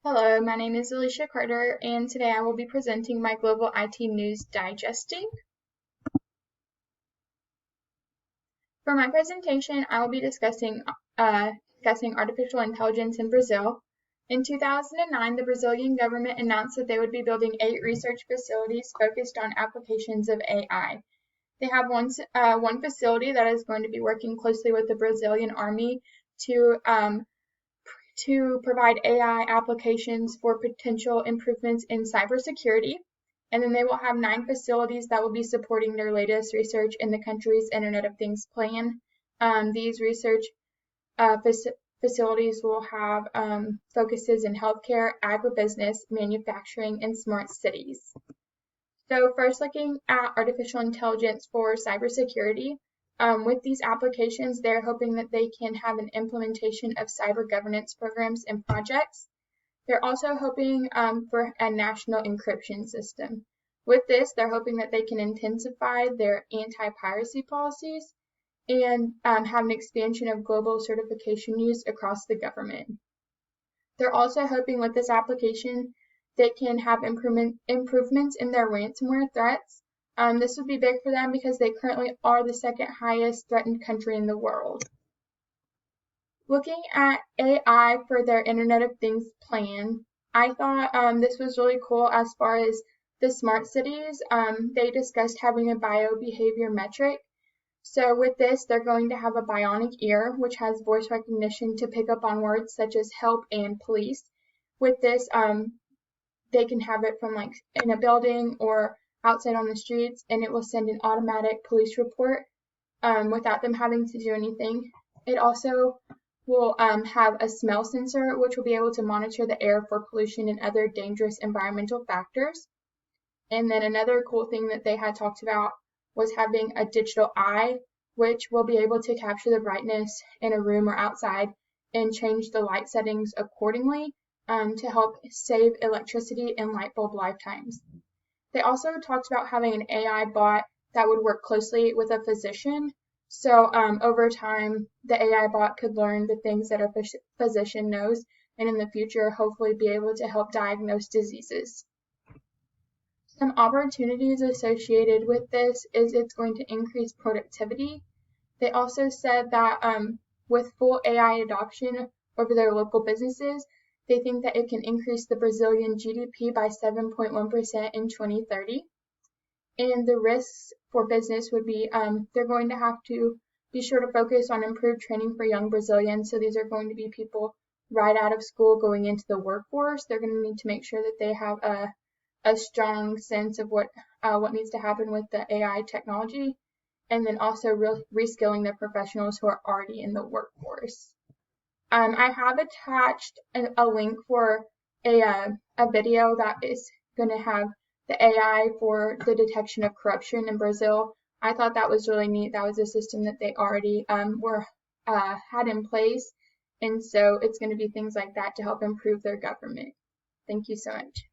Hello, my name is Alicia Carter, and today I will be presenting my Global IT News Digesting. For my presentation, I will be discussing artificial intelligence in Brazil. In 2009, the Brazilian government announced that they would be building 8 research facilities focused on applications of AI. They have one facility that is going to be working closely with the Brazilian Army to provide AI applications for potential improvements in cybersecurity. And then they will have 9 facilities that will be supporting their latest research in the country's Internet of Things plan. These research facilities will have focuses in healthcare, agribusiness, manufacturing, and smart cities. So first, looking at artificial intelligence for cybersecurity. With these applications, they're hoping that they can have an implementation of cyber governance programs and projects. They're also hoping for a national encryption system. With this, they're hoping that they can intensify their anti-piracy policies and have an expansion of global certification use across the government. They're also hoping with this application they can have improvements in their ransomware threats. This would be big for them because they currently are the second highest threatened country in the world. Looking at AI for their Internet of Things plan, I thought this was really cool as far as the smart cities. They discussed having a biobehavior metric. So with this, they're going to have a bionic ear, which has voice recognition to pick up on words such as help and police. With this, they can have it from like in a building or outside on the streets, and it will send an automatic police report without them having to do anything. It also will have a smell sensor, which will be able to monitor the air for pollution and other dangerous environmental factors. And then another cool thing that they had talked about was having a digital eye, which will be able to capture the brightness in a room or outside and change the light settings accordingly to help save electricity and light bulb lifetimes. They also talked about having an AI bot that would work closely with a physician. So over time, the AI bot could learn the things that a physician knows, and in the future, hopefully be able to help diagnose diseases. Some opportunities associated with this is it's going to increase productivity. They also said that with full AI adoption over their local businesses, they think that it can increase the Brazilian GDP by 7.1% in 2030. And the risks for business would be they're going to have to be sure to focus on improved training for young Brazilians. So these are going to be people right out of school going into the workforce. They're going to need to make sure that they have a strong sense of what needs to happen with the AI technology, and then also reskilling the professionals who are already in the workforce. I have attached a link for a video that is going to have the AI for the detection of corruption in Brazil. I thought that was really neat. That was a system that they already had in place, and so it's going to be things like that to help improve their government. Thank you so much.